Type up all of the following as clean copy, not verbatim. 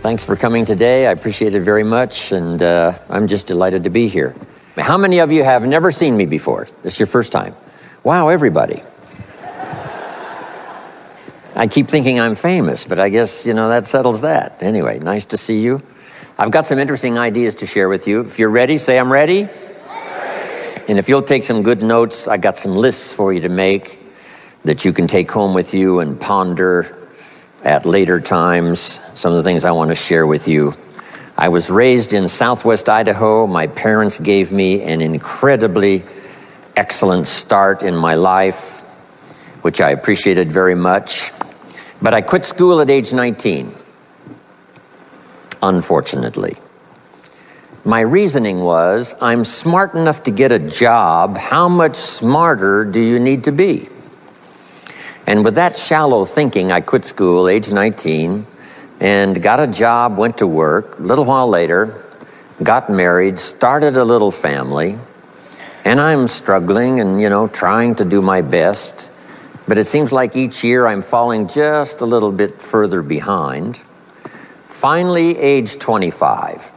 Thanks for coming today. I appreciate it very much, and I'm just delighted to be here. How many of you have never seen me before? This is your first time. Wow, everybody. I keep thinking I'm famous, but I guess, that settles that. Anyway, nice to see you. I've got some interesting ideas to share with you. If you're ready, say I'm ready. And if you'll take some good notes, I got some lists for you to make that you can take home with you and ponder at later times. Some of the things I want to share with you. I was raised in southwest Idaho. My parents gave me an incredibly excellent start in my life, which I appreciated very much. But I quit school at age 19, unfortunately. My reasoning was, I'm smart enough to get a job. How much smarter do you need to be? And with that shallow thinking, I quit school, age 19, and got a job, went to work. A little while later, got married, started a little family, and I'm struggling and, trying to do my best. But it seems like each year I'm falling just a little bit further behind. Finally, age 25.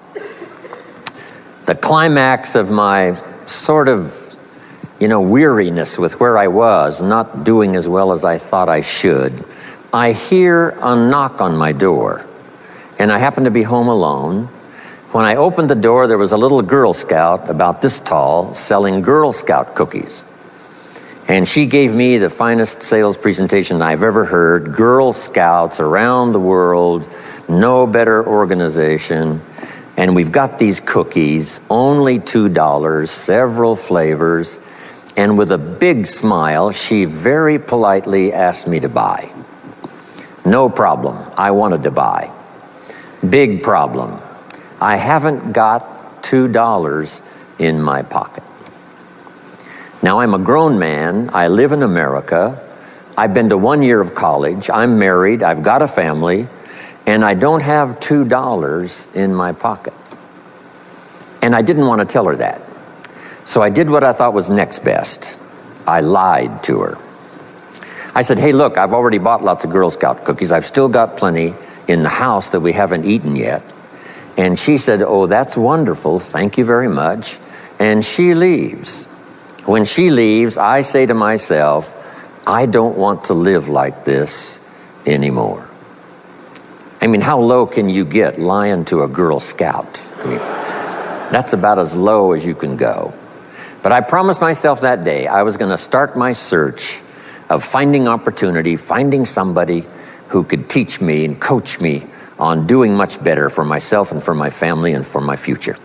The climax of my sort of weariness with where I was, not doing as well as I thought I should, I hear a knock on my door, and I happen to be home alone. When I opened the door, there was a little Girl Scout about this tall selling Girl Scout cookies. And she gave me the finest sales presentation I've ever heard. Girl Scouts around the world, no better organization. And we've got these cookies, only $2, several flavors. And with a big smile, she very politely asked me to buy. No problem. I wanted to buy. Big problem. I haven't got $2 in my pocket. Now, I'm a grown man. I live in America. I've been to 1 year of college. I'm married. I've got a family. And I don't have $2 in my pocket. And I didn't want to tell her that. So I did what I thought was next best. I lied to her. I said, hey, look, I've already bought lots of Girl Scout cookies. I've still got plenty in the house that we haven't eaten yet. And she said, oh, that's wonderful. Thank you very much. And she leaves. When she leaves, I say to myself, I don't want to live like this anymore. I mean, how low can you get lying to a Girl Scout? I mean, that's about as low as you can go. But I promised myself that day I was going to start my search of finding opportunity, finding somebody who could teach me and coach me on doing much better for myself and for my family and for my future.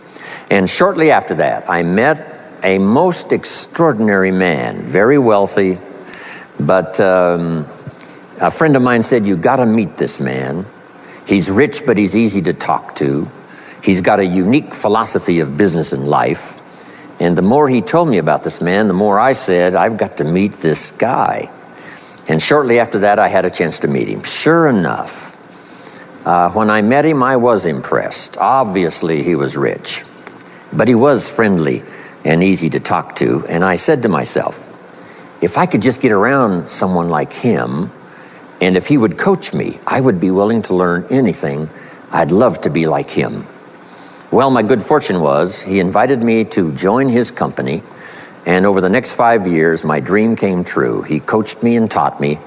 And shortly after that, I met a most extraordinary man, very wealthy, but a friend of mine said, you got to meet this man. He's rich, but he's easy to talk to. He's got a unique philosophy of business and life. And the more he told me about this man, the more I said, I've got to meet this guy. And shortly after that, I had a chance to meet him. Sure enough, when I met him, I was impressed. Obviously, he was rich, but he was friendly and easy to talk to. And I said to myself, if I could just get around someone like him, and if he would coach me, I would be willing to learn anything. I'd love to be like him. Well, my good fortune was he invited me to join his company, and over the next 5 years, my dream came true. He coached me and taught me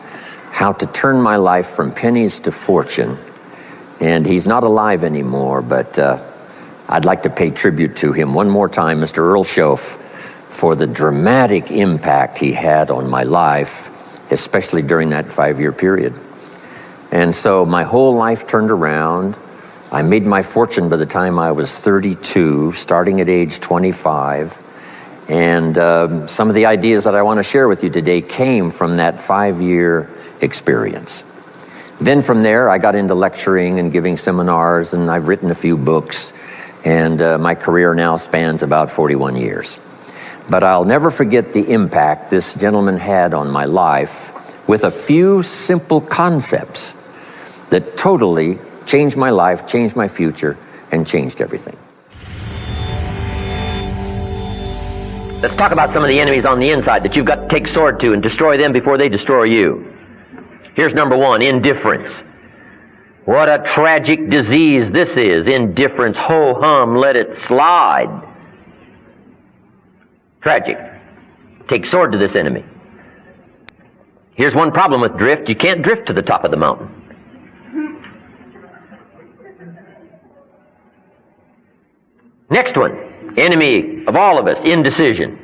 how to turn my life from pennies to fortune. And he's not alive anymore, but I'd like to pay tribute to him one more time, Mr. Earl Schoaf, for the dramatic impact he had on my life, especially during that 5-year period. And so my whole life turned around. I made my fortune by the time I was 32, starting at age 25. And some of the ideas that I want to share with you today came from that 5-year experience. Then from there, I got into lecturing and giving seminars, and I've written a few books. And my career now spans about 41 years. But I'll never forget the impact this gentleman had on my life with a few simple concepts that totally changed my life, changed my future, and changed everything. Let's talk about some of the enemies on the inside that you've got to take sword to and destroy them before they destroy you. Here's number one, indifference. What a tragic disease this is. Indifference, ho-hum, let it slide. Tragic. Take sword to this enemy. Here's one problem with drift. You can't drift to the top of the mountain. Next one. Enemy of all of us, indecision.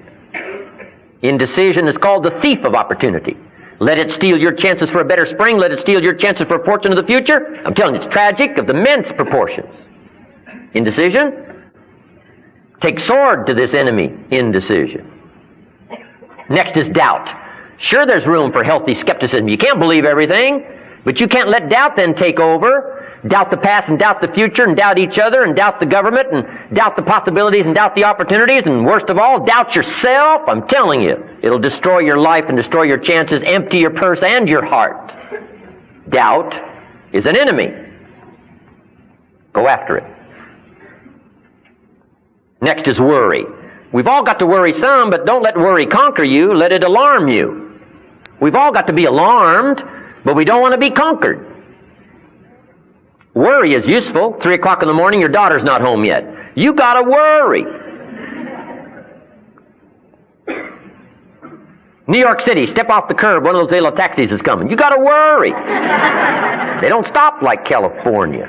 Indecision is called the thief of opportunity. Let it steal your chances for a better spring. Let it steal your chances for a fortune of the future. I'm telling you, it's tragic of immense proportions. Indecision. Take sword to this enemy, indecision. Next is doubt. Sure, there's room for healthy skepticism. You can't believe everything, but you can't let doubt then take over. Doubt the past and doubt the future and doubt each other and doubt the government and doubt the possibilities and doubt the opportunities, and worst of all, doubt yourself. I'm telling you, it'll destroy your life and destroy your chances, empty your purse and your heart. Doubt is an enemy. Go after it. Next is worry. We've all got to worry some, but don't let worry conquer you. Let it alarm you. We've all got to be alarmed, but we don't want to be conquered. Worry is useful. 3 o'clock in the morning, your daughter's not home yet. You got to worry. New York City, step off the curb, one of those little taxis is coming. You got to worry. They don't stop like California.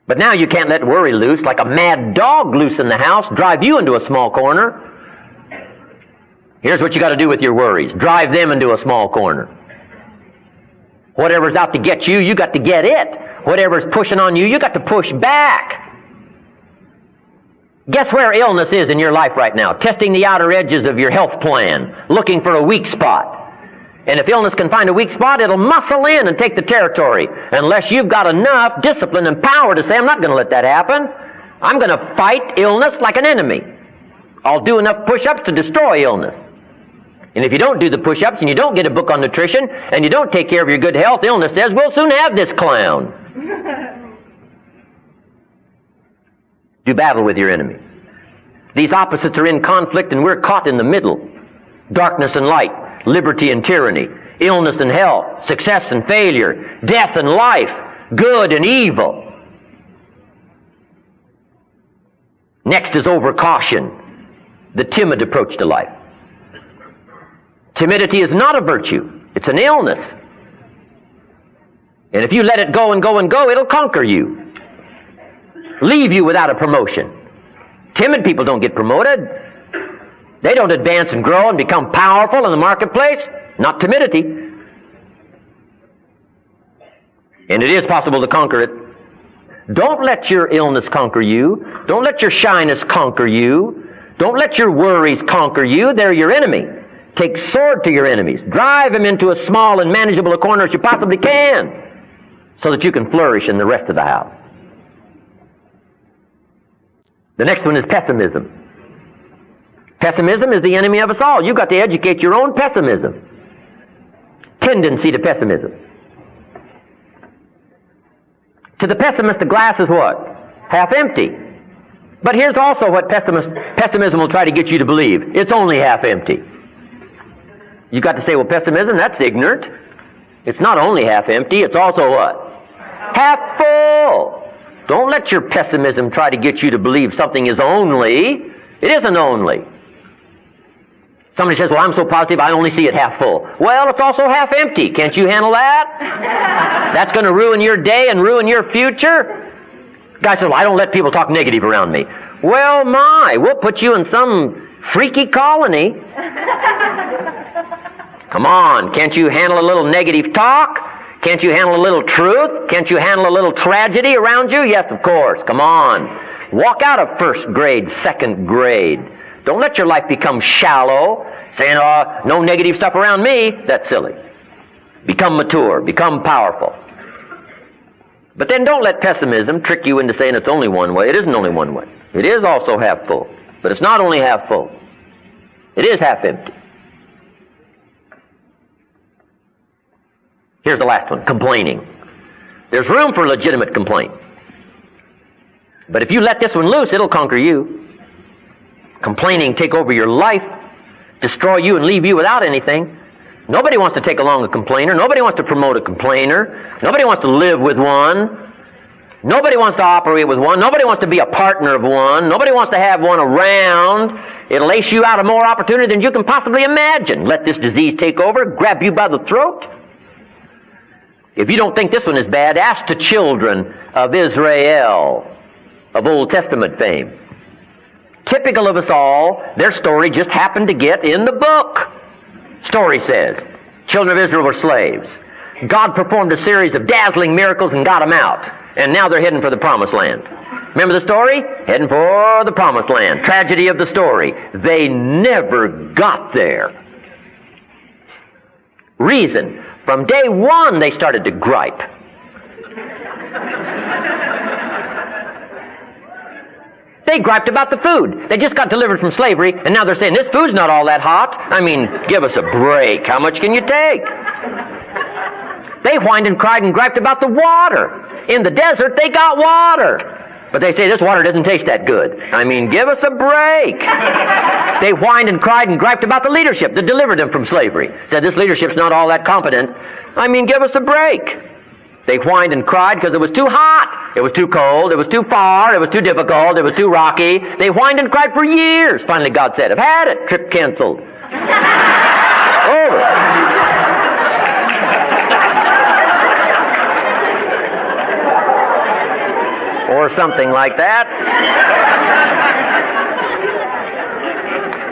But now you can't let worry loose like a mad dog loose in the house, drive you into a small corner. Here's what you got to do with your worries. Drive them into a small corner. Whatever's out to get you, you got to get it. Whatever's pushing on you, you got to push back. Guess where illness is in your life right now? Testing the outer edges of your health plan, looking for a weak spot. And if illness can find a weak spot, it'll muscle in and take the territory. Unless you've got enough discipline and power to say, I'm not going to let that happen. I'm going to fight illness like an enemy. I'll do enough push-ups to destroy illness. And if you don't do the push-ups and you don't get a book on nutrition and you don't take care of your good health, illness says, we'll soon have this clown. Do battle with your enemy. These opposites are in conflict and we're caught in the middle. Darkness and light, liberty and tyranny, illness and health, success and failure, death and life, good and evil. Next is overcaution, the timid approach to life. Timidity is not a virtue. It's an illness. And if you let it go and go and go, it'll conquer you. Leave you without a promotion. Timid people don't get promoted. They don't advance and grow and become powerful in the marketplace. Not timidity. And it is possible to conquer it. Don't let your illness conquer you. Don't let your shyness conquer you. Don't let your worries conquer you. They're your enemy. Take sword to your enemies. Drive them into as small and manageable a corner as you possibly can so that you can flourish in the rest of the house. The next one is pessimism. Pessimism is the enemy of us all. You've got to educate your own pessimism. Tendency to pessimism. To the pessimist, the glass is what? Half empty. But here's also what pessimism will try to get you to believe. It's only half empty. You've got to say, well, pessimism, that's ignorant. It's not only half empty, it's also what? Half full. Don't let your pessimism try to get you to believe something is only. It isn't only. Somebody says, well, I'm so positive I only see it half full. Well, it's also half empty. Can't you handle that? That's going to ruin your day and ruin your future. Guy says, well, I don't let people talk negative around me. Well, we'll put you in some freaky colony. Come on, can't you handle a little negative talk? Can't you handle a little truth? Can't you handle a little tragedy around you? Yes, of course. Come on. Walk out of first grade, second grade. Don't let your life become shallow, saying, oh, no negative stuff around me. That's silly. Become mature. Become powerful. But then don't let pessimism trick you into saying it's only one way. It isn't only one way. It is also half full. But it's not only half full. It is half empty. Here's the last one, complaining. There's room for legitimate complaint. But if you let this one loose, it'll conquer you. Complaining take over your life, destroy you and leave you without anything. Nobody wants to take along a complainer. Nobody wants to promote a complainer. Nobody wants to live with one. Nobody wants to operate with one. Nobody wants to be a partner of one. Nobody wants to have one around. It'll ace you out of more opportunity than you can possibly imagine. Let this disease take over, grab you by the throat. If you don't think this one is bad, ask the children of Israel of Old Testament fame. Typical of us all, their story just happened to get in the book. Story says, children of Israel were slaves. God performed a series of dazzling miracles and got them out. And now they're heading for the promised land. Remember the story? Heading for the promised land. Tragedy of the story. They never got there. Reason. From day one, they started to gripe. They griped about the food. They just got delivered from slavery, and now they're saying, this food's not all that hot. I mean, give us a break. How much can you take? They whined and cried and griped about the water. In the desert, they got water. But they say, this water doesn't taste that good. I mean, give us a break. They whined and cried and griped about the leadership that delivered them from slavery. Said, this leadership's not all that competent. I mean, give us a break. They whined and cried because it was too hot. It was too cold. It was too far. It was too difficult. It was too rocky. They whined and cried for years. Finally, God said, I've had it. Trip canceled. Over. Or something like that.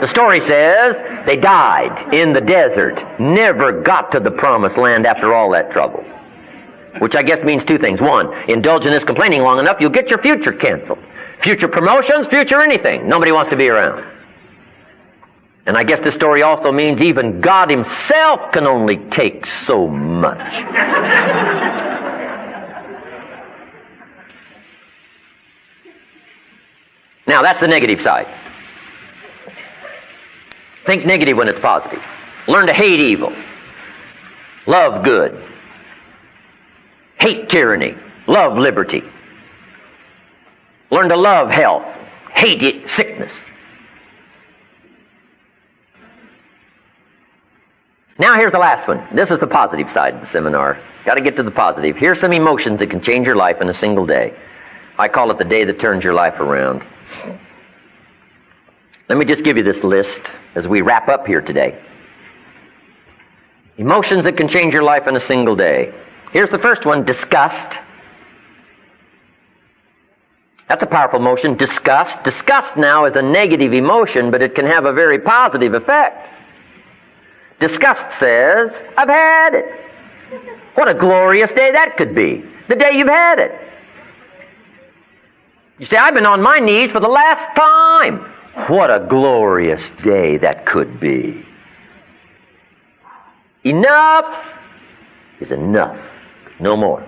The story says they died in the desert, never got to the promised land after all that trouble. Which I guess means two things. One, indulge in this complaining long enough, you'll get your future canceled. Future promotions, future anything. Nobody wants to be around. And I guess this story also means even God himself can only take so much. Now, that's the negative side. Think negative when it's positive. Learn to hate evil. Love good. Hate tyranny. Love liberty. Learn to love health. Hate sickness. Now here's the last one. This is the positive side of the seminar. Got to get to the positive. Here's some emotions that can change your life in a single day. I call it the day that turns your life around. Let me just give you this list as we wrap up here today. Emotions that can change your life in a single day. Here's the first one, disgust. That's a powerful emotion, disgust. Disgust now is a negative emotion, but it can have a very positive effect. Disgust says, I've had it. What a glorious day that could be. The day you've had it. You say, I've been on my knees for the last time. What a glorious day that could be. Enough is enough. No more.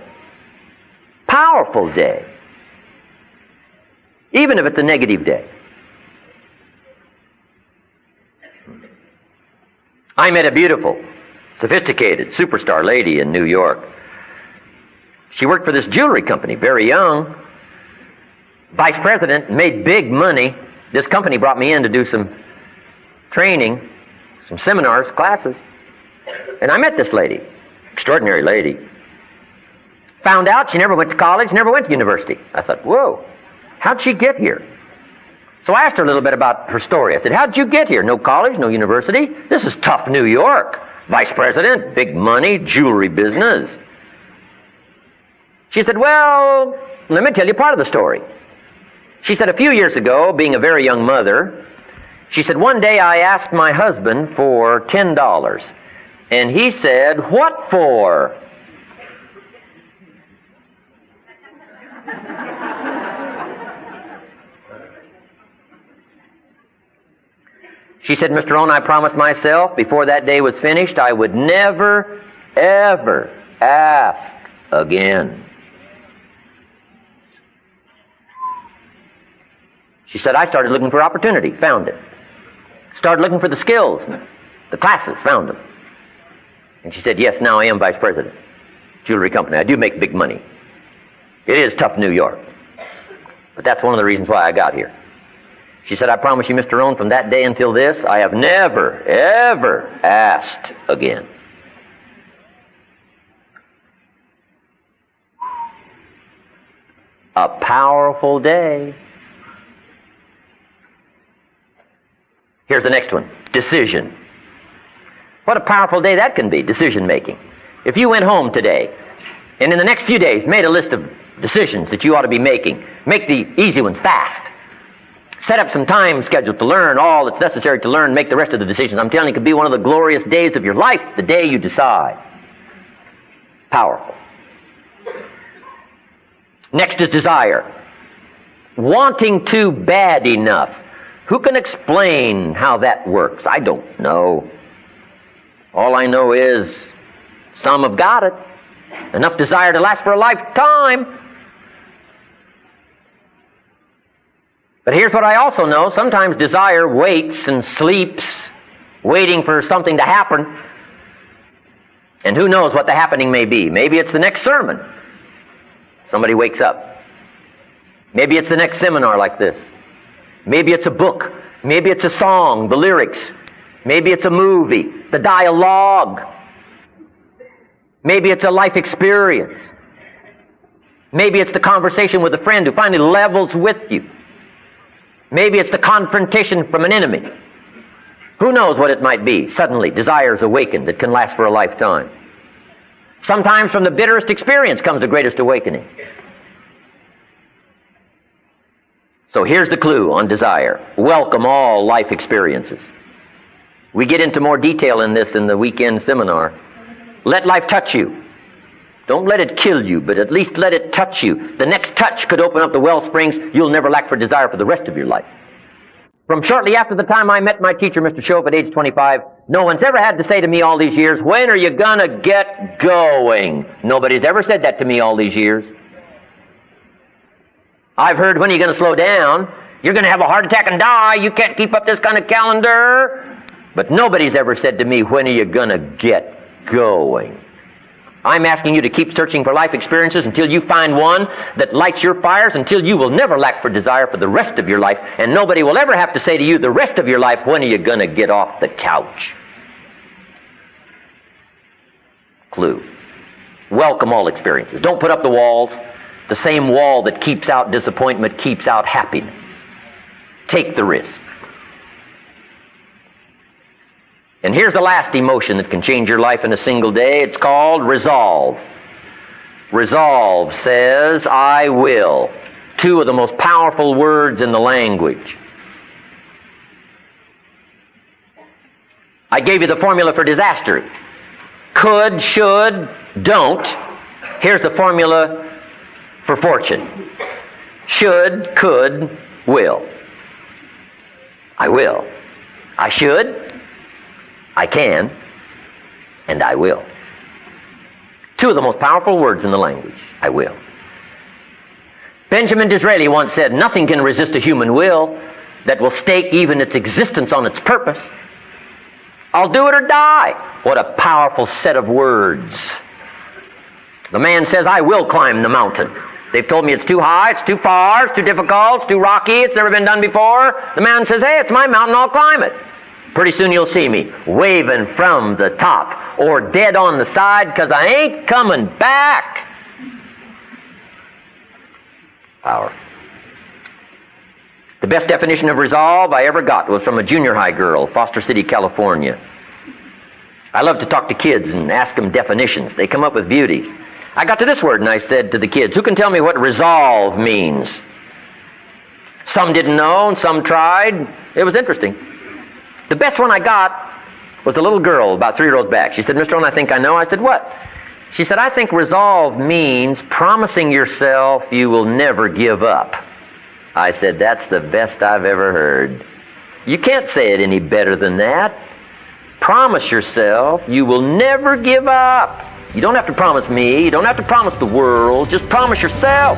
Powerful day. Even if it's a negative day. I met a beautiful, sophisticated, superstar lady in New York. She worked for this jewelry company, very young. Vice president, made big money. This company brought me in to do some training, some seminars, classes. And I met this lady, extraordinary lady. Found out she never went to college, never went to university. I thought, whoa, how'd she get here? So I asked her a little bit about her story. I said, how'd you get here? No college, no university? This is tough New York. Vice president, big money, jewelry business. She said, well, let me tell you part of the story. She said, a few years ago, being a very young mother, she said, one day I asked my husband for $10. And he said, what for? She said, Mr. Owen, I promised myself before that day was finished, I would never, ever ask again. She said, I started looking for opportunity, found it. Started looking for the skills, the classes, found them. And she said, yes, now I am vice president. Jewelry company. I do make big money. It is tough New York. But that's one of the reasons why I got here. She said, I promise you, Mr. Rohn, from that day until this, I have never, ever asked again. A powerful day. Here's the next one. Decision. What a powerful day that can be, decision making. If you went home today and in the next few days made a list of decisions that you ought to be making, make the easy ones fast. Set up some time schedule to learn all that's necessary to learn, make the rest of the decisions. I'm telling you, it could be one of the glorious days of your life, the day you decide. Powerful. Next is desire. Wanting to bad enough. Who can explain how that works? I don't know. All I know is some have got it. Enough desire to last for a lifetime. But here's what I also know. Sometimes desire waits and sleeps, waiting for something to happen. And who knows what the happening may be. Maybe it's the next sermon. Somebody wakes up. Maybe it's the next seminar like this. Maybe it's a book. Maybe it's a song, the lyrics. Maybe it's a movie, the dialogue. Maybe it's a life experience. Maybe it's the conversation with a friend who finally levels with you. Maybe it's the confrontation from an enemy. Who knows what it might be? Suddenly, desires awakened that can last for a lifetime. Sometimes from the bitterest experience comes the greatest awakening. So here's the clue on desire. Welcome all life experiences. We get into more detail in this in the weekend seminar. Let life touch you. Don't let it kill you, but at least let it touch you. The next touch could open up the well springs you'll never lack for desire for the rest of your life. From shortly after the time I met my teacher, Mr. Shope, at age 25, no one's ever had to say to me all these years, when are you gonna get going? Nobody's ever said that to me all these years. I've heard, when are you gonna slow down? You're gonna have a heart attack and die. You can't keep up this kind of calendar. But nobody's ever said to me, when are you gonna get going? I'm asking you to keep searching for life experiences until you find one that lights your fires, until you will never lack for desire for the rest of your life, and nobody will ever have to say to you the rest of your life, when are you going to get off the couch? Clue. Welcome all experiences. Don't put up the walls. The same wall that keeps out disappointment keeps out happiness. Take the risk. And here's the last emotion that can change your life in a single day. It's called resolve. Resolve says, I will. Two of the most powerful words in the language. I gave you the formula for disaster. Could, should, don't. Here's the formula for fortune. Should, could, will. I will. I should. I can, and I will. Two of the most powerful words in the language. I will. Benjamin Disraeli once said, nothing can resist a human will that will stake even its existence on its purpose. I'll do it or die. What a powerful set of words. The man says, I will climb the mountain. They've told me it's too high, it's too far, it's too difficult, it's too rocky, it's never been done before. The man says, hey, it's my mountain, I'll climb it. Pretty soon you'll see me waving from the top or dead on the side because I ain't coming back. Power. The best definition of resolve I ever got was from a junior high girl, Foster City, California. I love to talk to kids and ask them definitions. They come up with beauties. I got to this word and I said to the kids, who can tell me what resolve means? Some didn't know and some tried. It was interesting. The best one I got was a little girl about 3 rows back. She said, Mr. Owen, I think I know. I said, what? She said, I think resolve means promising yourself you will never give up. I said, that's the best I've ever heard. You can't say it any better than that. Promise yourself you will never give up. You don't have to promise me. You don't have to promise the world. Just promise yourself.